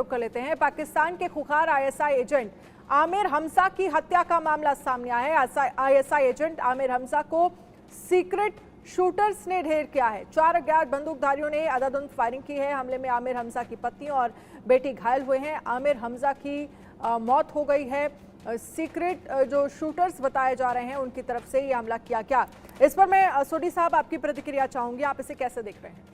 रुख कर लेते हैं। पाकिस्तान के cooker ISI agent Aamir Hamza की हत्या का मामला सामने आया है। आईएसआई एजेंट आमिर हमजा को सीक्रेट शूटर्स ने ढेर किया है। 4 अज्ञात बंदूकधारियों ने अंधाधुंध फायरिंग की है। हमले में आमिर हमजा की पत्नी और बेटी घायल हुए हैं। आमिर हमजा की मौत हो गई है। सीक्रेट जो शूटर्स बताए जा रहे हैं उनकी तरफ से ये हमला किया क्या, इस पर मैं सोडी साहब आपकी प्रतिक्रिया चाहूंगी। आप इसे कैसे देख रहे हैं?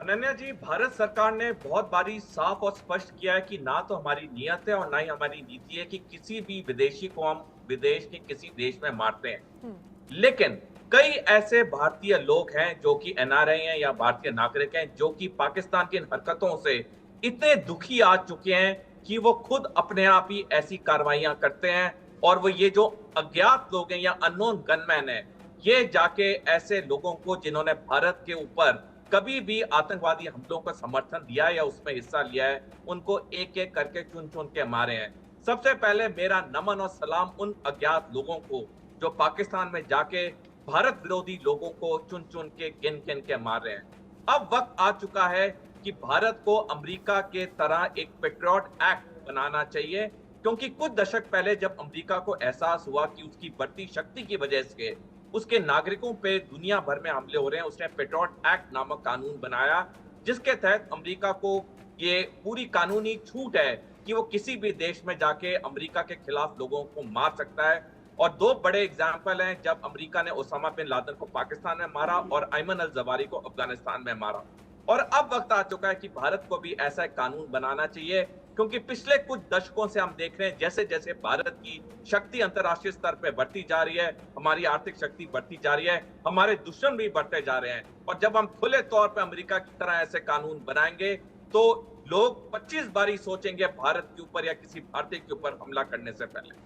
अनन्या जी, भारत सरकार ने बहुत बारी साफ और स्पष्ट किया है कि ना तो हमारी नीयत है और ना ही हमारी नीति है कि किसी भी विदेशी को हम विदेश के किसी देश में मारते हैं। लेकिन कई ऐसे भारतीय लोग हैं जो कि एनआरआई हैं या भारतीय नागरिक हैं जो कि पाकिस्तान की इन हरकतों से इतने दुखी आ चुके हैं कि वो खुद अपने आप ही ऐसी कार्रवाइयां करते हैं। और वो ये जो अज्ञात लोग हैं या अननोन गनमैन हैं, ये जाके ऐसे लोगों को जिन्होंने भारत के ऊपर कभी भी आतंकवादी हमलों का समर्थन दिया है या उसमें हिस्सा लिया है, उनको एक एक करके चुन चुन के मारे हैं। सबसे पहले मेरा नमन और सलाम उन अज्ञात लोगों को जो पाकिस्तान में जाके भारत विरोधी लोगों को चुन चुन के गिन गिन के मार रहे हैं। अब वक्त आ चुका है कि भारत को अमेरिका के तरह एक पेट्रियट एक्ट बनाना चाहिए, क्योंकि कुछ दशक पहले जब अमेरिका को एहसास हुआ कि उसकी बढ़ती शक्ति की वजह से उसके नागरिकों पे दुनिया भर में हमले हो रहे हैं, उसने पेट्रियट एक्ट नामक कानून बनाया, जिसके तहत अमेरिका को ये पूरी कानूनी छूट है कि वो किसी भी देश में जाके अमेरिका के खिलाफ लोगों को मार सकता है। और 2 बड़े एग्जाम्पल हैं जब अमेरिका ने ओसामा बिन लादेन को पाकिस्तान में मारा और अयमन अल जवारी को अफगानिस्तान में मारा। और अब वक्त आ चुका है कि भारत को भी ऐसा कानून बनाना चाहिए, क्योंकि पिछले कुछ दशकों से हम देख रहे हैं जैसे जैसे भारत की शक्ति अंतर्राष्ट्रीय स्तर पे बढ़ती जा रही है, हमारी आर्थिक शक्ति बढ़ती जा रही है, हमारे दुश्मन भी बढ़ते जा रहे हैं। और जब हम खुले तौर पे अमेरिका की तरह ऐसे कानून बनाएंगे तो लोग 25 बारी सोचेंगे भारत के ऊपर या किसी भारतीय के ऊपर हमला करने से पहले।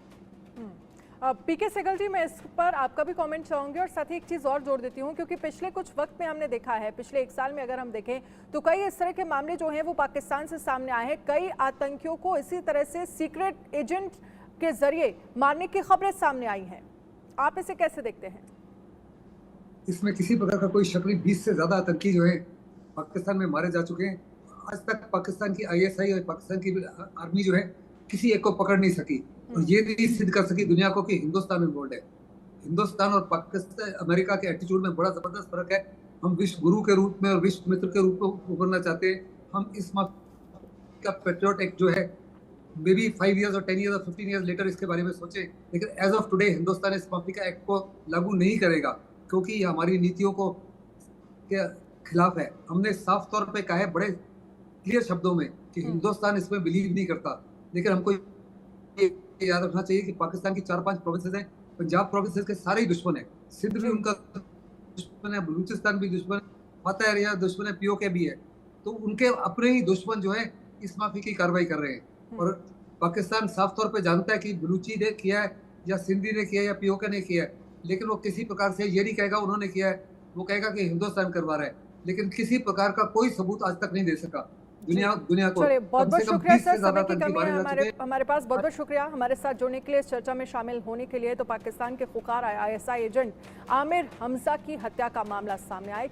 पीके सहगल जी, मैं इस पर आपका भी कमेंट चाहूंगी और साथ ही एक चीज़ और जोड़ देती हूं, क्योंकि पिछले कुछ वक्त में हमने देखा है, पिछले 1 साल में अगर हम देखें तो कई इस तरह के मामले जो हैं वो पाकिस्तान से सामने आए हैं। कई आतंकियों को इसी तरह से सीक्रेट एजेंट के जरिए मारने की खबरें सामने आई हैं। आप इसे कैसे देखते हैं? इसमें किसी प्रकार का कोई शक नहीं। 20 से ज्यादा आतंकी जो है पाकिस्तान में मारे जा चुके हैं। आज तक पाकिस्तान की आईएसआई और पाकिस्तान की आर्मी जो है किसी एक को पकड़ नहीं सकी और ये नहीं सिद्ध कर सकी दुनिया को कि हिंदुस्तान में बोल्ड है। हिंदुस्तान और पाकिस्तान अमेरिका के एटीट्यूड में बड़ा जबरदस्त फर्क है। हम विश्व गुरु के रूप में और विश्व मित्र के रूप में उभरना चाहते हैं। हम इस का पेट्रियट एक्ट जो है मे बी 5 इयर्स और 10 इयर्स और 15 इयर्स लेटर इसके बारे में सोचे, लेकिन एज ऑफ टुडे हिंदुस्तान इस माफिया एक्ट को लागू नहीं करेगा, क्योंकि ये हमारी नीतियों को के खिलाफ है। हमने साफ तौर पे कहा है बड़े क्लियर शब्दों में कि हिंदुस्तान इसमें बिलीव नहीं करता। लेकिन हमको याद रखना चाहिए कि पाकिस्तान की 4-5 प्रोविंसेस हैं। पंजाब प्रोविंसेस के सारे ही दुश्मन है, सिंध भी उनका दुश्मन है, बलूचिस्तान भी दुश्मन, फातह एरिया दुश्मन है, पीओके भी है। तो उनके अपने ही दुश्मन जो है इस माफी की कार्रवाई कर रहे हैं। और पाकिस्तान साफ तौर पे जानता है कि बलूची ने किया है या सिंधी ने किया है या पीओके ने किया है, लेकिन वो किसी प्रकार से ये नहीं कहेगा उन्होंने किया है, वो कहेगा कि हिंदुस्तान करवा रहा है, लेकिन किसी प्रकार का कोई सबूत आज तक नहीं दे सका दुनिया को। बहुत बहुत शुक्रिया सर, समय की कमी है हमारे पास। बहुत बहुत शुक्रिया हमारे साथ जुड़ने के लिए, इस चर्चा में शामिल होने के लिए। तो पाकिस्तान के cooker ISI agent Aamir Hamza की हत्या का मामला सामने आया।